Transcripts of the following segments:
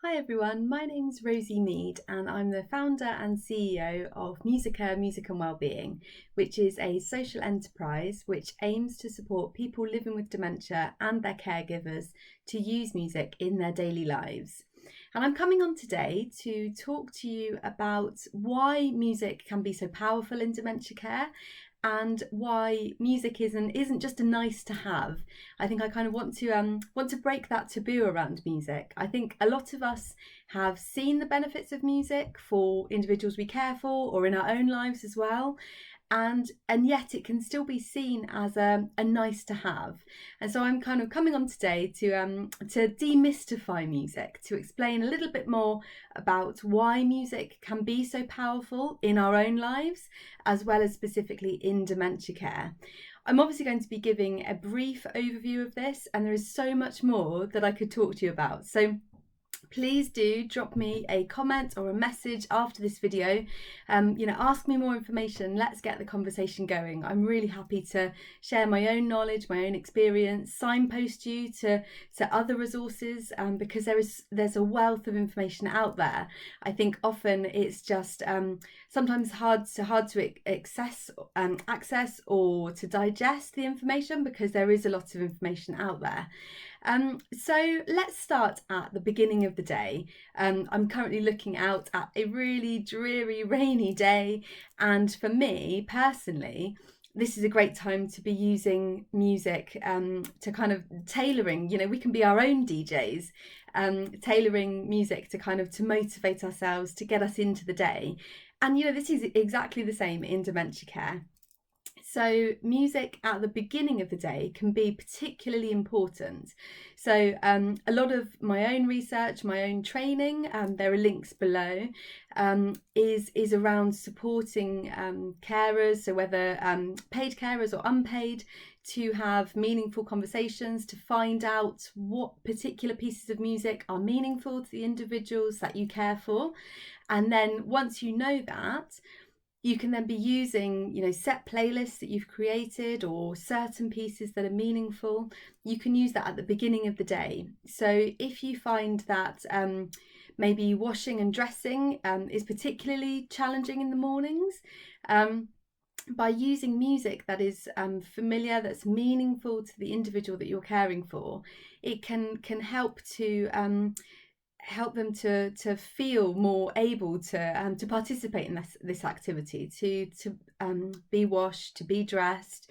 Hi everyone, my name's Rosie Mead and I'm the founder and CEO of Musica Music and Wellbeing, which is a social enterprise which aims to support people living with dementia and their caregivers to use music in their daily lives. And I'm coming on today to talk to you about why music can be so powerful in dementia care and why music isn't just a nice to have. I think I kind of want to break that taboo around music. I think a lot of us have seen the benefits of music for individuals we care for or in our own lives as well. And yet it can still be seen as a nice to have. And so I'm kind of coming on today to demystify music, to explain a little bit more about why music can be so powerful in our own lives, as well as specifically in dementia care. I'm obviously going to be giving a brief overview of this, and there is so much more that I could talk to you about. So please do drop me a comment or a message after this video. Ask me more information. Let's get the conversation going. I'm really happy to share my own knowledge, my own experience, signpost you to other resources, because there's a wealth of information out there. I think often it's just sometimes hard to access or to digest the information because there is a lot of information out there. So let's start at the beginning of the day. I'm currently looking out at a really dreary, rainy day, and for me personally, this is a great time to be using music to kind of tailoring. We can be our own DJs, tailoring music to motivate ourselves, to get us into the day. And this is exactly the same in dementia care. So music at the beginning of the day can be particularly important. So a lot of my own research, my own training, there are links below, is around supporting carers, so whether paid carers or unpaid, to have meaningful conversations, to find out what particular pieces of music are meaningful to the individuals that you care for. And then once you know that, you can then be using, set playlists that you've created or certain pieces that are meaningful. You can use that at the beginning of the day. So if you find that maybe washing and dressing is particularly challenging in the mornings, by using music that is familiar, that's meaningful to the individual that you're caring for, it can help to help them to feel more able to participate in this activity, to be washed, to be dressed.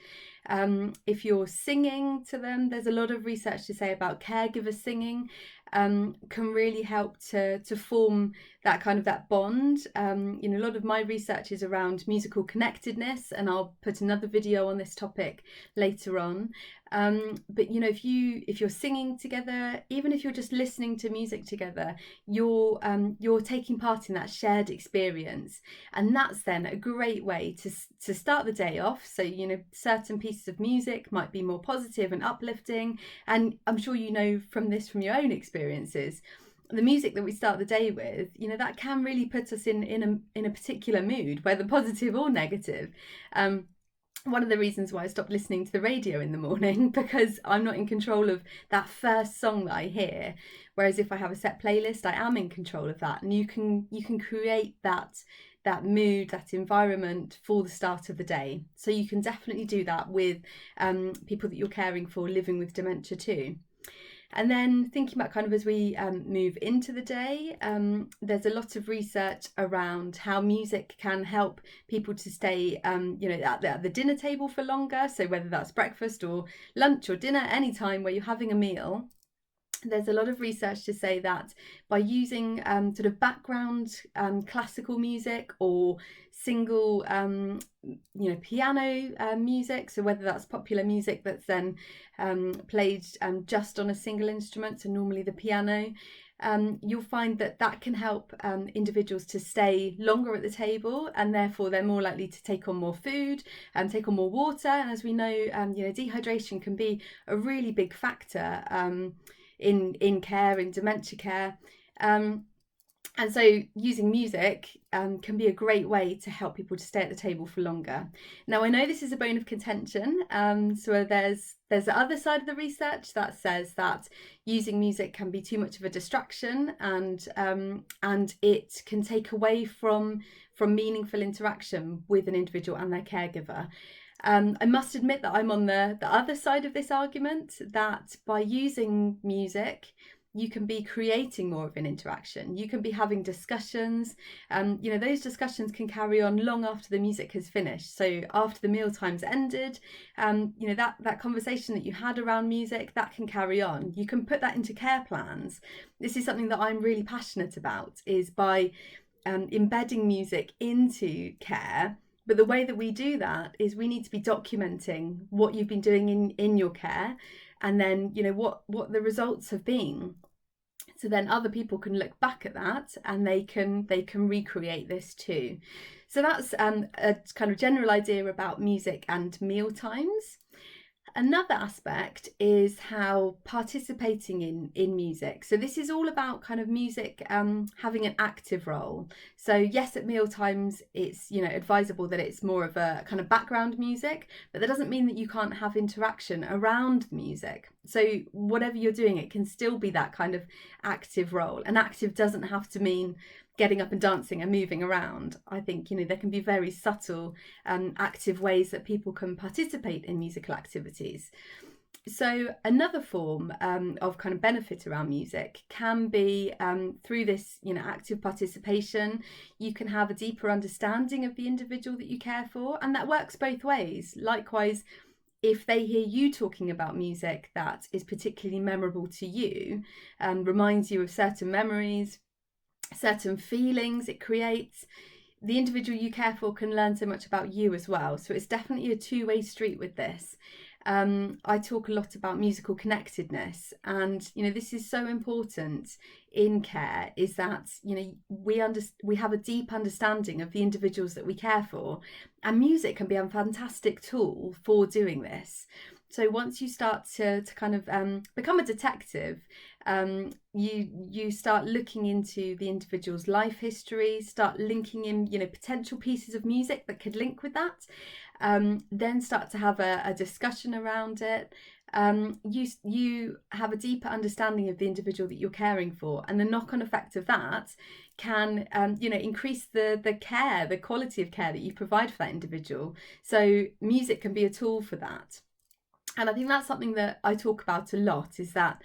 If you're singing to them, there's a lot of research to say about caregiver singing can really help to form that bond. A lot of my research is around musical connectedness, and I'll put another video on this topic later on. But if you're singing together, even if you're just listening to music together, you're taking part in that shared experience, and that's then a great way to start the day off. So certain pieces of music might be more positive and uplifting, and I'm sure from your own experiences, the music that we start the day with, that can really put us in a particular mood, whether positive or negative. One of the reasons why I stopped listening to the radio in the morning, because I'm not in control of that first song that I hear. Whereas if I have a set playlist, I am in control of that, and you can create that mood, that environment for the start of the day. So you can definitely do that with people that you're caring for living with dementia too. And then thinking about as we move into the day, there's a lot of research around how music can help people to stay, at the dinner table for longer. So whether that's breakfast or lunch or dinner, any time where you're having a meal. There's a lot of research to say that by using background classical music or single piano music, so whether that's popular music that's then played just on a single instrument, so normally the piano, you'll find that can help individuals to stay longer at the table, and therefore they're more likely to take on more food and take on more water. And as we know, dehydration can be a really big factor in care, in dementia care. And so using music can be a great way to help people to stay at the table for longer. Now, I know this is a bone of contention. So there's the other side of the research that says that using music can be too much of a distraction, and it can take away from meaningful interaction with an individual and their caregiver. I must admit that I'm on the other side of this argument, that by using music, you can be creating more of an interaction. You can be having discussions. Those discussions can carry on long after the music has finished. So after the meal time's ended, that conversation that you had around music, that can carry on. You can put that into care plans. This is something that I'm really passionate about, is by embedding music into care. But the way that we do that is we need to be documenting what you've been doing in your care, and then what the results have been, so then other people can look back at that and they can recreate this too. So that's a kind of general idea about music and meal times. Another aspect is how participating in music. So this is all about kind of music having an active role. So yes, at meal times it's advisable that it's more of a kind of background music, but that doesn't mean that you can't have interaction around the music. So whatever you're doing, it can still be that kind of active role. And active doesn't have to mean getting up and dancing and moving around. I think there can be very subtle active ways that people can participate in musical activities. So another form of kind of benefit around music can be through this active participation. You can have a deeper understanding of the individual that you care for, and that works both ways. Likewise, if they hear you talking about music that is particularly memorable to you, reminds you of certain memories, certain feelings it creates, the individual you care for can learn so much about you as well. So it's definitely a two-way street with this. I talk a lot about musical connectedness, and this is so important in care, is that we have a deep understanding of the individuals that we care for, and music can be a fantastic tool for doing this. So once you start to kind of become a detective, you start looking into the individual's life history, start linking in potential pieces of music that could link with that, then start to have a discussion around it. You have a deeper understanding of the individual that you're caring for, and the knock-on effect of that can increase the care, the quality of care that you provide for that individual. So music can be a tool for that. And I think that's something that I talk about a lot, is that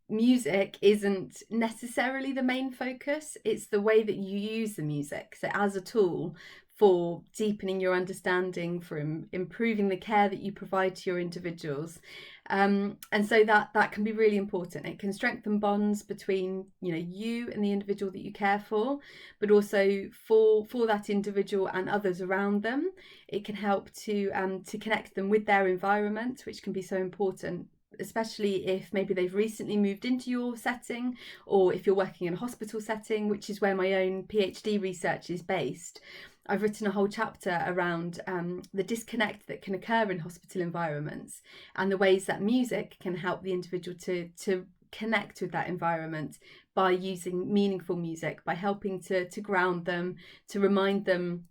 music isn't necessarily the main focus. It's the way that you use the music, so as a tool for deepening your understanding, for improving the care that you provide to your individuals. And so that can be really important. It can strengthen bonds between you and the individual that you care for, but also for that individual and others around them. It can help to connect them with their environment, which can be so important, especially if maybe they've recently moved into your setting, or if you're working in a hospital setting, which is where my own PhD research is based. I've written a whole chapter around the disconnect that can occur in hospital environments, and the ways that music can help the individual to connect with that environment by using meaningful music, by helping to ground them, to remind them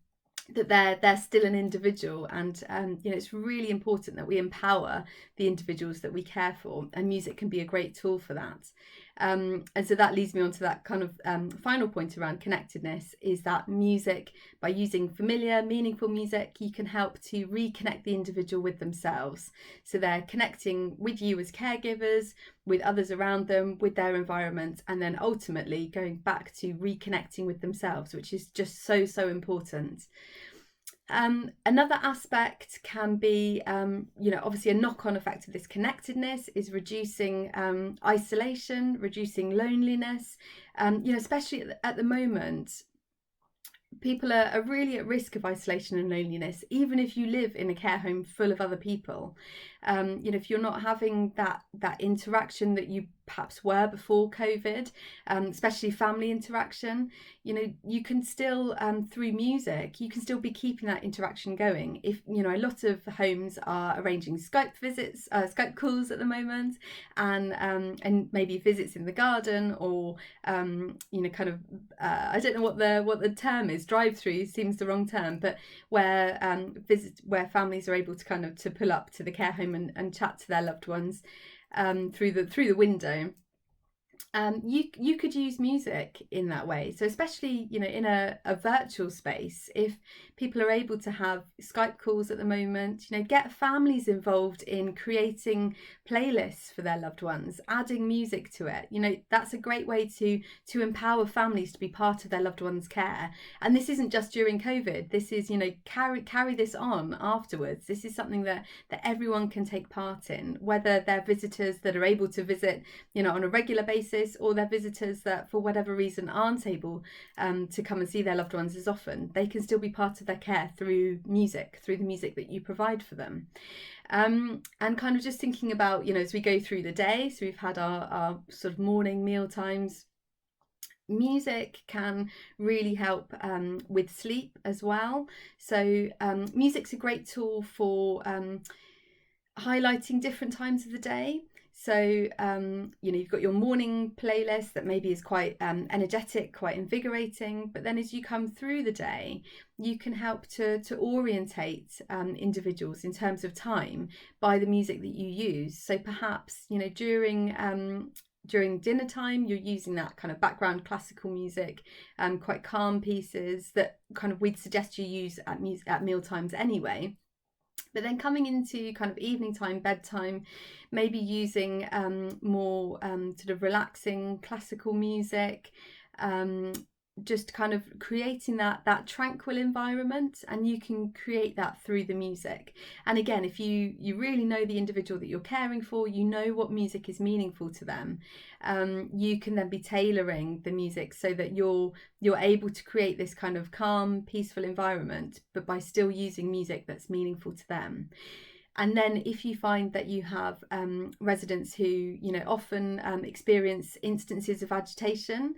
that they're still an individual. And it's really important that we empower the individuals that we care for, and music can be a great tool for that. And so that leads me on to that kind of final point around connectedness, is that music, by using familiar, meaningful music, you can help to reconnect the individual with themselves. So they're connecting with you as caregivers, with others around them, with their environment, and then ultimately going back to reconnecting with themselves, which is just so important. Another aspect can be, obviously a knock-on effect of this connectedness is reducing isolation, reducing loneliness. Especially at the moment, people are really at risk of isolation and loneliness, even if you live in a care home full of other people. If you're not having that interaction that you perhaps were before COVID, especially family interaction. You can still, through music, you can still be keeping that interaction going. If, a lot of homes are arranging Skype visits, Skype calls at the moment, and maybe visits in the garden, or, kind of, I don't know what the term is, drive-through seems the wrong term, but where where families are able to kind of to pull up to the care home and chat to their loved ones through the window. You could use music in that way. So especially, in a virtual space, if people are able to have Skype calls at the moment, get families involved in creating playlists for their loved ones, adding music to it. That's a great way to empower families to be part of their loved ones' care. And this isn't just during COVID. This is, carry this on afterwards. This is something that everyone can take part in, whether they're visitors that are able to visit, on a regular basis, or they're visitors that for whatever reason aren't able to come and see their loved ones as often. They can still be part of their care through music, through the music that you provide for them. And kind of just thinking about, as we go through the day, so we've had our sort of morning meal times. Music can really help with sleep as well. So music's a great tool for highlighting different times of the day. So, you've got your morning playlist that maybe is quite energetic, quite invigorating. But then as you come through the day, you can help to orientate individuals in terms of time by the music that you use. So perhaps, during dinner time, you're using that kind of background classical music, quite calm pieces that kind of we'd suggest you use at meal times anyway. But then coming into kind of evening time, bedtime, maybe using more sort of relaxing classical music, just kind of creating that tranquil environment. And you can create that through the music. And again, if you really know the individual that you're caring for, what music is meaningful to them, you can then be tailoring the music so that you're able to create this kind of calm, peaceful environment, but by still using music that's meaningful to them. And then if you find that you have residents who, often experience instances of agitation,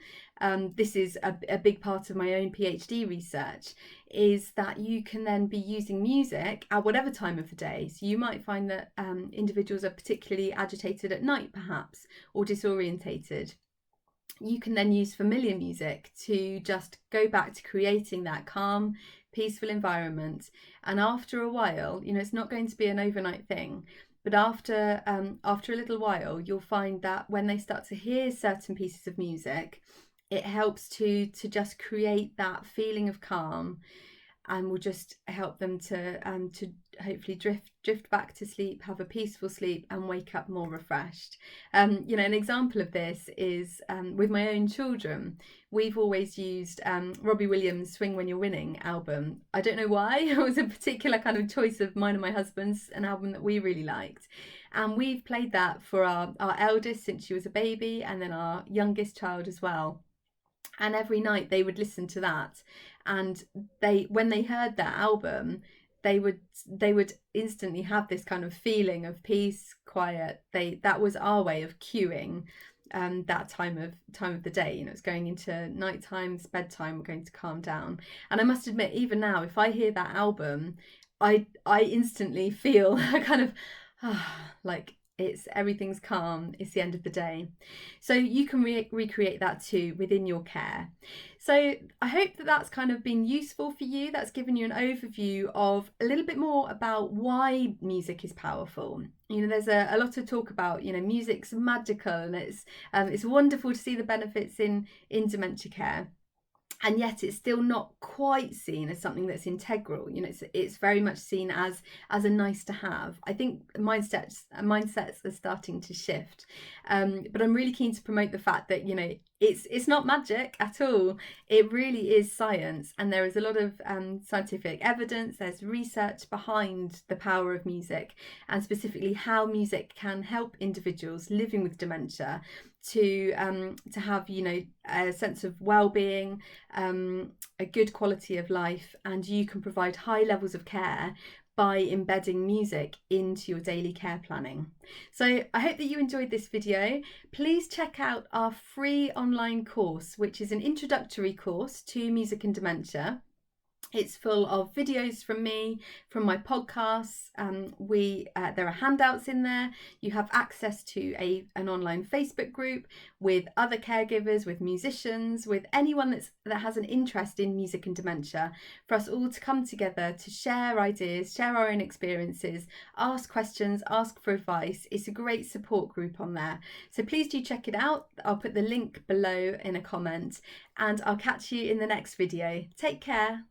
this is a big part of my own PhD research, is that you can then be using music at whatever time of the day. So you might find that individuals are particularly agitated at night, perhaps, or disorientated. You can then use familiar music to just go back to creating that calm, peaceful environment. And after a while, it's not going to be an overnight thing, but after a little while, you'll find that when they start to hear certain pieces of music, it helps to just create that feeling of calm, and will just help them to hopefully drift back to sleep, have a peaceful sleep, and wake up more refreshed. An example of this is with my own children. We've always used Robbie Williams' Swing When You're Winning album. I don't know why. It was a particular kind of choice of mine and my husband's, an album that we really liked. And we've played that for our eldest since she was a baby, and then our youngest child as well. And every night they would listen to that, and when they heard that album, they would instantly have this kind of feeling of peace, quiet. That was our way of cueing that time of the day. It's going into night time, it's bedtime, we're going to calm down. And I must admit, even now, if I hear that album, I instantly feel kind of like everything's calm, it's the end of the day. So you can recreate that too within your care. So I hope that that's kind of been useful for you. That's given you an overview of a little bit more about why music is powerful. There's a lot of talk about, music's magical, and it's wonderful to see the benefits in dementia care. And yet it's still not quite seen as something that's integral. It's very much seen as a nice to have. I think mindsets are starting to shift, but I'm really keen to promote the fact that it's not magic at all. It really is science, and there is a lot of scientific evidence. There's research behind the power of music, and specifically how music can help individuals living with dementia to have a sense of well-being, a good quality of life, and you can provide high levels of care by embedding music into your daily care planning. So I hope that you enjoyed this video. Please check out our free online course, which is an introductory course to music and dementia. It's full of videos from me, from my podcasts. There are handouts in there. You have access to an online Facebook group with other caregivers, with musicians, with anyone that has an interest in music and dementia, for us all to come together to share ideas, share our own experiences, ask questions, ask for advice. It's a great support group on there. So please do check it out. I'll put the link below in a comment, and I'll catch you in the next video. Take care.